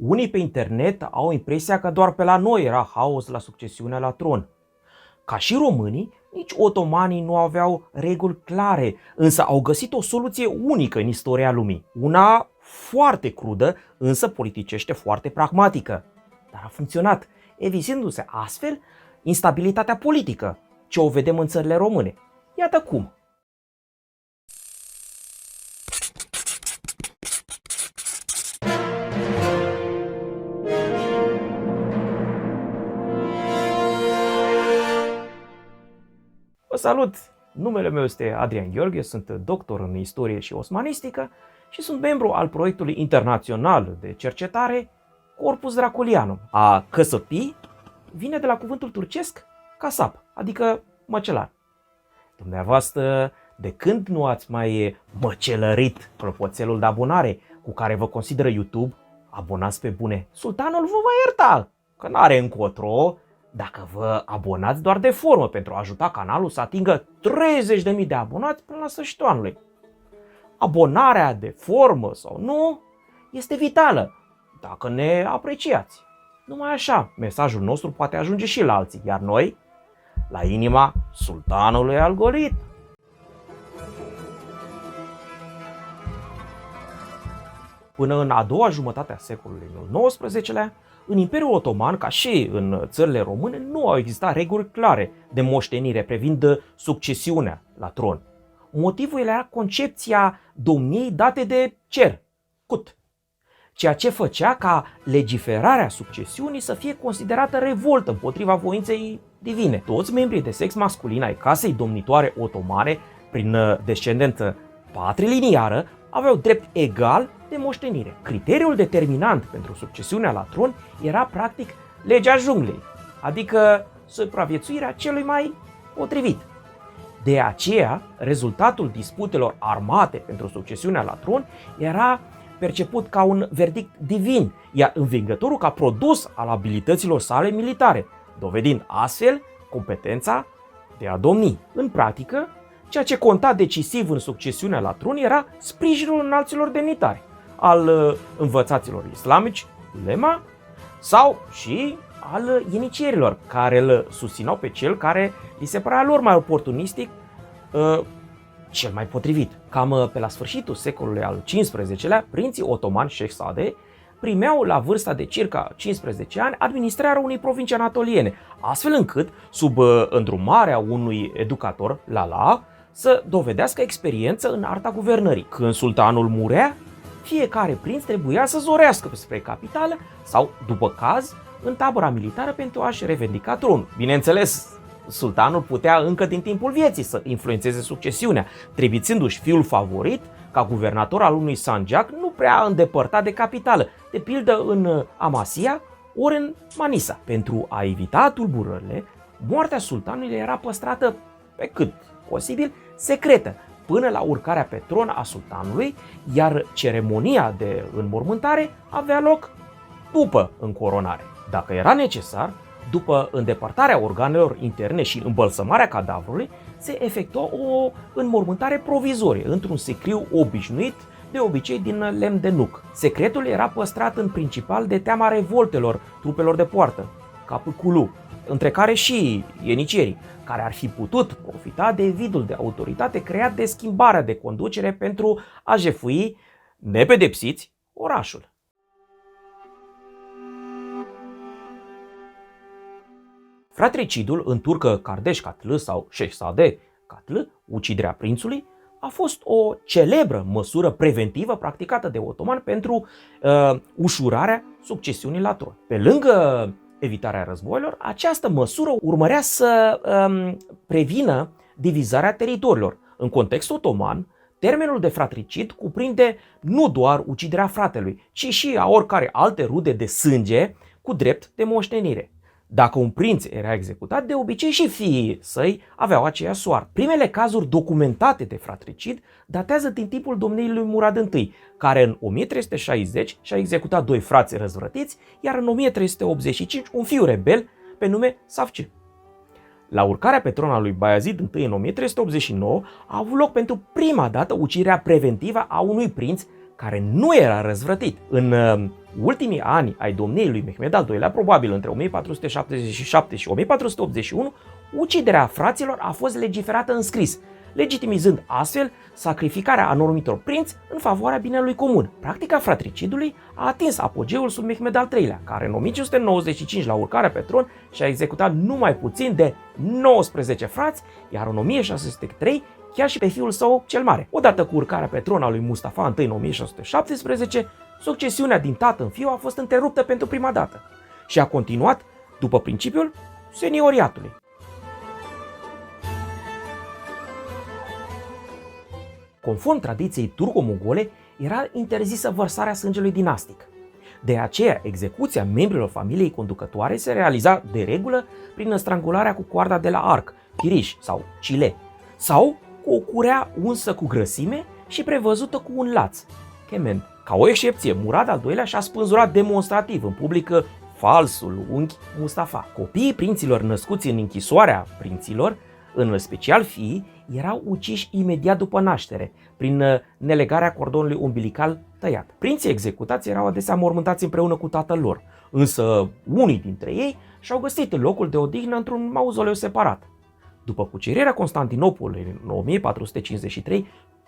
Unii pe internet au impresia că doar pe la noi era haos la succesiunea la tron. Ca și românii, nici otomanii nu aveau reguli clare, însă au găsit o soluție unică în istoria lumii. Una foarte crudă, însă politicește foarte pragmatică. Dar a funcționat, evitându-se astfel instabilitatea politică, ce o vedem în țările române. Iată cum. Vă salut! Numele meu este Adrian Gheorghe, sunt doctor în istorie și osmanistică și sunt membru al proiectului internațional de cercetare Corpus Dracolianum. A căsăpi vine de la cuvântul turcesc casap, adică măcelar. Dumneavoastră, de când nu ați mai măcelărit clopoțelul de abonare cu care vă consideră YouTube? Abonați pe bune. Sultanul vă va ierta, că n-are încotro. Dacă vă abonați doar de formă pentru a ajuta canalul să atingă 30.000 de abonați până la sfârșitul anului. Abonarea de formă sau nu este vitală dacă ne apreciați. Numai așa, mesajul nostru poate ajunge și la alții, iar noi, la inima sultanului algoritm. Până în a doua jumătate a secolului XIX-lea, în Imperiul Otoman, ca și în țările române, nu au existat reguli clare de moștenire privind succesiunea la tron. Motivul era concepția domniei date de cer, cut, ceea ce făcea ca legiferarea succesiunii să fie considerată revoltă împotriva voinței divine. Toți membrii de sex masculin ai casei domnitoare otomane, prin descendență patrilineară, aveau drept egal de moștenire. Criteriul determinant pentru succesiunea la tron era practic legea junglei, adică supraviețuirea celui mai potrivit. De aceea, rezultatul disputelor armate pentru succesiunea la tron era perceput ca un verdict divin, iar învingătorul ca produs al abilităților sale militare, dovedind astfel competența de a domni. În practică, ceea ce conta decisiv în succesiunea la tron era sprijinul înalților demnitari, al învățaților islamici, ulema, sau și al ienicierilor, care îl susțineau pe cel care li se părea lor mai oportunistic, cel mai potrivit. Cam pe la sfârșitul secolului al XV-lea, prinții otomani Șehzade primeau la vârsta de circa 15 ani administrarea unei provincii anatoliene, astfel încât, sub îndrumarea unui educator, Lala, să dovedească experiență în arta guvernării. Când sultanul murea, fiecare prinț trebuia să zorească spre capitală sau, după caz, în tabăra militară pentru a-și revendica tronul. Bineînțeles, sultanul putea încă din timpul vieții să influențeze succesiunea, trimițându-și fiul favorit ca guvernator al unui sanjak nu prea îndepărtat de capitală, de pildă în Amasya ori în Manisa. Pentru a evita tulburările, moartea sultanului era păstrată pe cât posibil secretă, până la urcarea pe tron a sultanului, iar ceremonia de înmormântare avea loc după încoronare. Dacă era necesar, după îndepărtarea organelor interne și îmbălsămarea cadavrului, se efectua o înmormântare provizorie într-un sicriu obișnuit, de obicei din lemn de nuc. Secretul era păstrat în principal de teama revoltelor trupelor de poartă, Capăculu, între care și ienicierii, care ar fi putut profita de vidul de autoritate creat de schimbarea de conducere pentru a jefui, nepedepsiți, orașul. Fratricidul, în turcă Kardeş Katlı sau Şehzade Katlı, uciderea prințului, a fost o celebră măsură preventivă practicată de otomani pentru ușurarea succesiunii la tron. Pe lângă evitarea războiilor, această măsură urmărea să prevină divizarea teritoriilor. În context otoman, termenul de fratricid cuprinde nu doar uciderea fratelui, ci și a oricare alte rude de sânge cu drept de moștenire. Dacă un prinț era executat, de obicei și fiii săi aveau aceeași soartă. Primele cazuri documentate de fratricid datează din timpul domniei lui Murad I, care în 1360 și-a executat doi frați răzvrătiți, iar în 1385 un fiu rebel pe nume Safci. La urcarea pe tron a lui Bayezid I în 1389 a avut loc pentru prima dată uciderea preventivă a unui prinț care nu era răzvrătit. În ultimii ani ai domniei lui Mehmed al II-lea, probabil între 1477 și 1481, uciderea fraților a fost legiferată în scris, legitimizând astfel sacrificarea anumitor prinți în favoarea binelui comun. Practica fratricidului a atins apogeul sub Mehmed al III-lea, care în 1595 la urcarea pe tron și-a executat numai puțin de 19 frați, iar în 1603 chiar și pe fiul său cel mare. Odată cu urcarea pe tron a lui Mustafa I în 1617, succesiunea din tată în fiu a fost întreruptă pentru prima dată și a continuat după principiul senioriatului. Conform tradiției turco-mogole, era interzisă vărsarea sângelui dinastic. De aceea, execuția membrilor familiei conducătoare se realiza de regulă prin strangularea cu coarda de la arc, chiriș sau cile, sau cu o curea unsă cu grăsime și prevăzută cu un laț, kemen. Ca o excepție, Murad al II-lea și-a spânzurat demonstrativ în public falsul unchi Mustafa. Copiii prinților născuți în închisoarea prinților, în special fiii, erau uciși imediat după naștere, prin nelegarea cordonului umbilical tăiat. Prinții executați erau adesea mormântați împreună cu tatăl lor, însă unii dintre ei și-au găsit locul de odihnă într-un mauzoleu separat. După cucerirea Constantinopolului în 1453,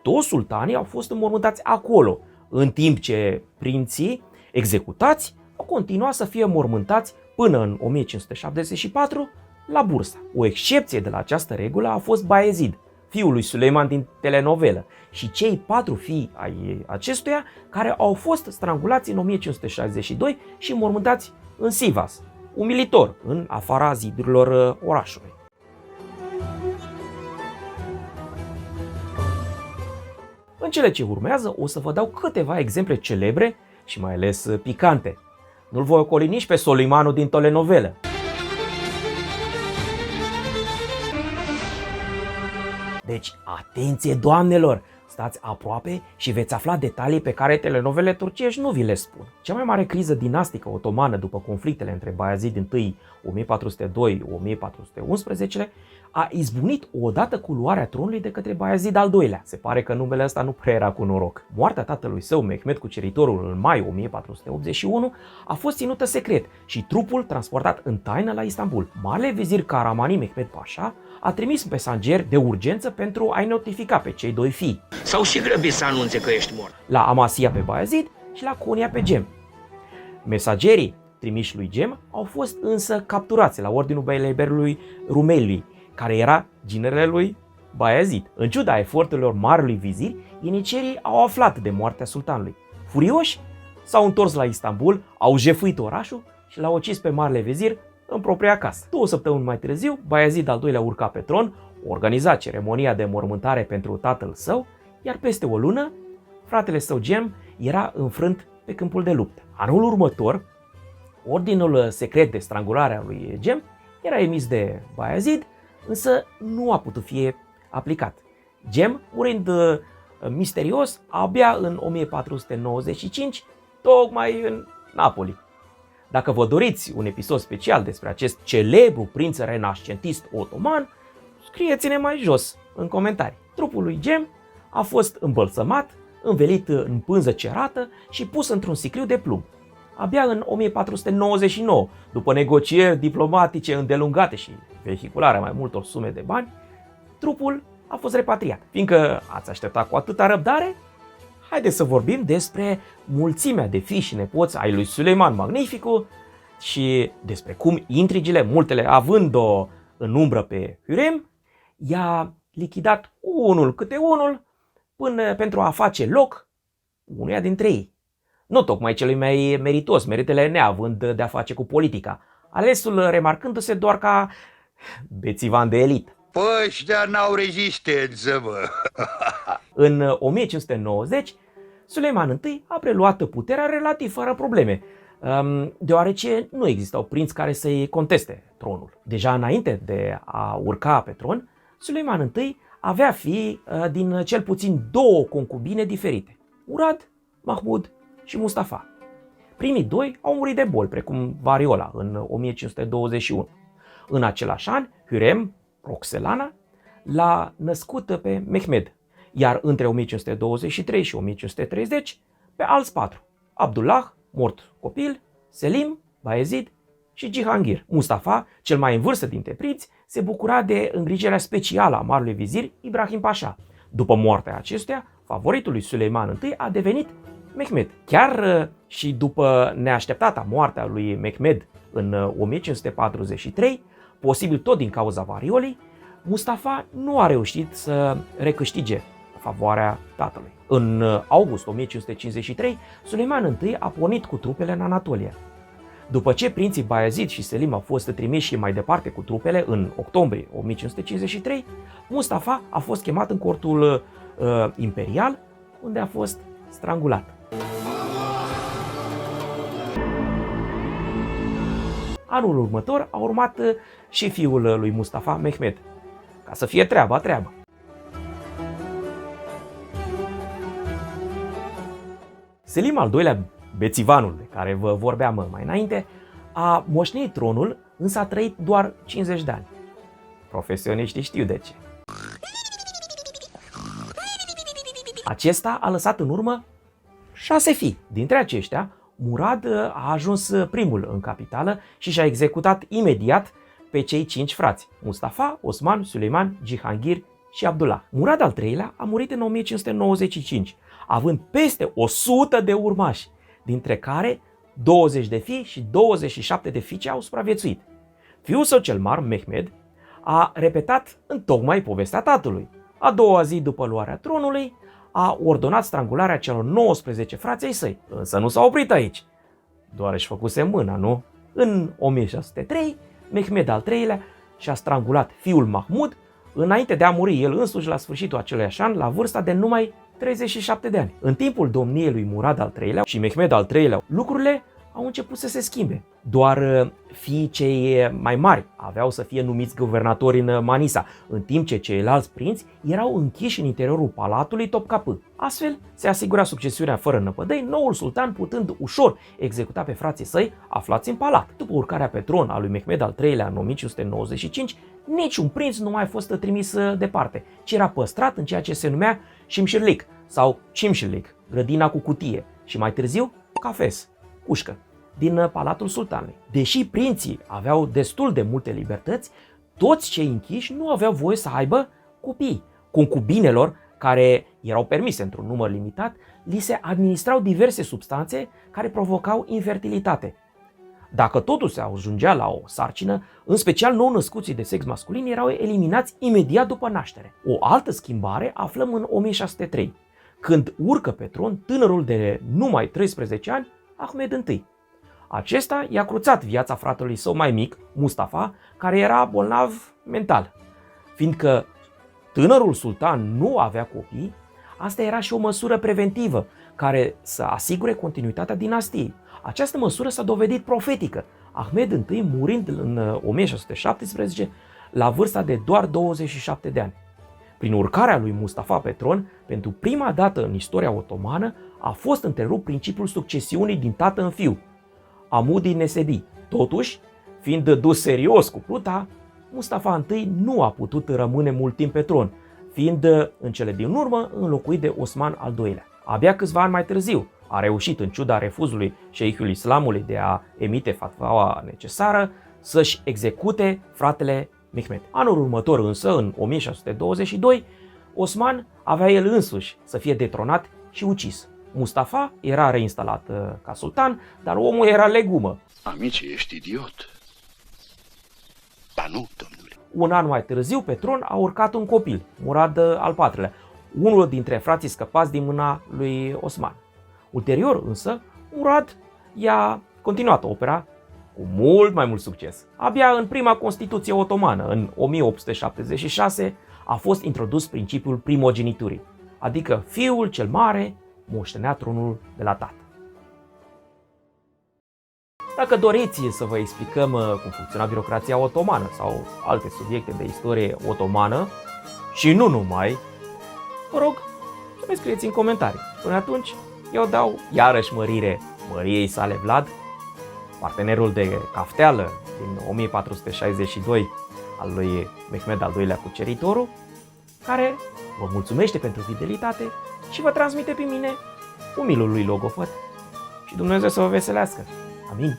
toți sultanii au fost înmormântați acolo, în timp ce prinții executați au continuat să fie mormântați până în 1574 la Bursa. O excepție de la această regulă a fost Bayezid, fiul lui Suleiman din telenovelă, și cei 4 fii ai acestuia care au fost strangulați în 1562 și mormântați în Sivas, umilitor, în afara zidurilor orașului. În cele ce urmează o să vă dau câteva exemple celebre și mai ales picante. Nu-l voi ocoli nici pe Soleimanul din telenovelă. Deci, atenție doamnelor! Stați aproape și veți afla detalii pe care telenovelele turcești nu vi le spun. Cea mai mare criză dinastică otomană după conflictele între Bayezid I 1402-1411 a izbunit odată cu luarea tronului de către Bayezid al II-lea. Se pare că numele ăsta nu prea era cu noroc. Moartea tatălui său, Mehmed Cuceritorul, în mai 1481 a fost ținută secret și trupul transportat în taină la Istanbul. Marele vizir Karamani Mehmed Pașa a trimis mesageri de urgență pentru a-i notifica pe cei doi fii. S-au și grăbit să anunțe că ești mort. La Amasia pe Bayezid și la Konya pe Gem. Mesagerii trimiși lui Gem au fost însă capturați la ordinul Beylerbeyului Rumeli, care era ginerele lui Bayezid. În ciuda eforturilor marelui vizir, ienicierii au aflat de moartea sultanului. Furioși, s-au întors la Istanbul, au jefuit orașul și l-au ucis pe marele vizir în propria casă. 2 săptămâni mai târziu, Bayezid al II-lea urca pe tron, organiza ceremonia de mormântare pentru tatăl său, iar peste o lună, fratele său Gem era înfrânt pe câmpul de luptă. Anul următor, ordinul secret de strangulare a lui Gem era emis de Bayezid, însă nu a putut fi aplicat. Gem, murind misterios, abia în 1495, tocmai în Napoli. Dacă vă doriți un episod special despre acest celebru prinț renascentist otoman, scrieți-ne mai jos în comentarii. Trupul lui Gem a fost îmbălsămat, învelit în pânză cerată și pus într-un sicriu de plumb. Abia în 1499, după negocieri diplomatice îndelungate și vehicularea mai multor sume de bani, trupul a fost repatriat. Fiindcă ați așteptat cu atâta răbdare, haideți să vorbim despre mulțimea de fii și nepoți ai lui Suleiman Magnificul și despre cum intrigile, multele având-o în umbră pe Hürrem, i-a lichidat unul câte unul până pentru a face loc unuia dintre ei. Nu tocmai celui mai meritos, meritele neavând de-a face cu politica, alesul remarcându-se doar ca bețivan de elită. Păi ăștia n-au rezistență, mă! În 1590, Suleiman I a preluat puterea relativ fără probleme, deoarece nu existau prinți care să-i conteste tronul. Deja înainte de a urca pe tron, Suleiman I avea fii din cel puțin 2 concubine diferite, Murad, Mahmud și Mustafa. Primii 2 au murit de boli, precum variola, în 1521. În același an, Hürrem, Roxelana, l-a născut pe Mehmed, iar între 1523 și 1530 pe alți 4, Abdullah, mort copil, Selim, Bayezid și Cihangir. Mustafa, cel mai în vârstă dintre prinți, se bucura de îngrijirea specială a marelui vizir Ibrahim Pașa. După moartea acestuia, favoritul lui Suleiman I a devenit Mehmed. Chiar și după neașteptata moartea lui Mehmed în 1543, posibil tot din cauza variolei, Mustafa nu a reușit să recâștige favoarea tatălui. În august 1553, Suleiman I a pornit cu trupele în Anatolia. După ce prinții Bayezid și Selim au fost trimiși mai departe cu trupele în octombrie 1553, Mustafa a fost chemat în cortul imperial, unde a fost strangulat. Anul următor a urmat și fiul lui Mustafa, Mehmed, ca să fie treaba. Selim al II-lea, bețivanul de care vă vorbeam mai înainte, a moștenit tronul, însă a trăit doar 50 de ani. Profesioniștii știu de ce. Acesta a lăsat în urmă 6 fii. Dintre aceștia, Murad a ajuns primul în capitală și și-a executat imediat pe cei 5 frați: Mustafa, Osman, Suleiman, Cihangir și Abdullah. Murad al III-lea a murit în 1595, având peste 100 de urmași, dintre care 20 de fii și 27 de fiice au supraviețuit. Fiul său cel mare, Mehmed, a repetat întocmai povestea tatălui. A doua zi după luarea tronului, a ordonat strangularea celor 19 frați ai săi. Însă nu s-a oprit aici. Doar își făcuse mâna, nu? În 1603, Mehmed al III-lea și-a strangulat fiul Mahmud, înainte de a muri el însuși la sfârșitul aceluiași an, la vârsta de numai 37 de ani. În timpul domniei lui Murad al III-lea și Mehmed al III-lea, lucrurile au început să se schimbe. Doar fiii cei mai mari aveau să fie numiți guvernatori în Manisa, în timp ce ceilalți prinți erau închiși în interiorul palatului Topkapı. Astfel se asigura succesiunea fără năpădăi, noul sultan putând ușor executa pe frații săi aflați în palat. După urcarea pe tron a lui Mehmed al III-lea în 1595, niciun prinț nu mai a fost trimis departe, ci era păstrat în ceea ce se numea Şimşirlik sau Cimșirlik, grădina cu cutie, și mai târziu Cafes, cușcă, din Palatul Sultanului. Deși prinții aveau destul de multe libertăți, toți cei închiși nu aveau voie să aibă copii. Concubinelor, care erau permise într-un număr limitat, li se administrau diverse substanțe care provocau infertilitate. Dacă totul se ajungea la o sarcină, în special nou-născuții de sex masculin erau eliminați imediat după naștere. O altă schimbare aflăm în 1603, când urcă pe tron tânărul de numai 13 ani, Ahmed I. Acesta i-a cruțat viața fratelui său mai mic, Mustafa, care era bolnav mental. Fiindcă tânărul sultan nu avea copii, asta era și o măsură preventivă care să asigure continuitatea dinastiei. Această măsură s-a dovedit profetică, Ahmed I murind în 1617 la vârsta de doar 27 de ani. Prin urcarea lui Mustafa pe tron, pentru prima dată în istoria otomană, a fost întrerupt principiul succesiunii din tată în fiu, Amudi Nesedi. Totuși, fiind dus serios cu pluta, Mustafa I nu a putut rămâne mult timp pe tron, fiind în cele din urmă înlocuit de Osman al II-lea. Abia câțiva ani mai târziu a reușit, în ciuda refuzului șeikhul islamului de a emite fatvaua necesară, să-și execute fratele Mehmed. Anul următor însă, în 1622, Osman avea el însuși să fie detronat și ucis. Mustafa era reinstalat ca sultan, dar omul era legumă. Amici, ești idiot. Ba nu, domnule. Un an mai târziu, pe tron a urcat un copil, Murad al IV-lea, unul dintre frații scăpați din mâna lui Osman. Ulterior însă, Murad i-a continuat opera cu mult mai mult succes. Abia în prima Constituție otomană, în 1876, a fost introdus principiul primogeniturii, adică fiul cel mare moștenea tronul de la tată. Dacă doriți să vă explicăm cum funcționa birocrația otomană sau alte subiecte de istorie otomană și nu numai, vă rog să ne scrieți în comentarii. Până atunci, eu dau iarăși mărire măriei sale Vlad, partenerul de cafteală din 1462 al lui Mehmed al II-lea Cuceritorul, care vă mulțumește pentru fidelitate și vă transmite pe mine umilul lui logofăt și Dumnezeu să vă veselească. Amin.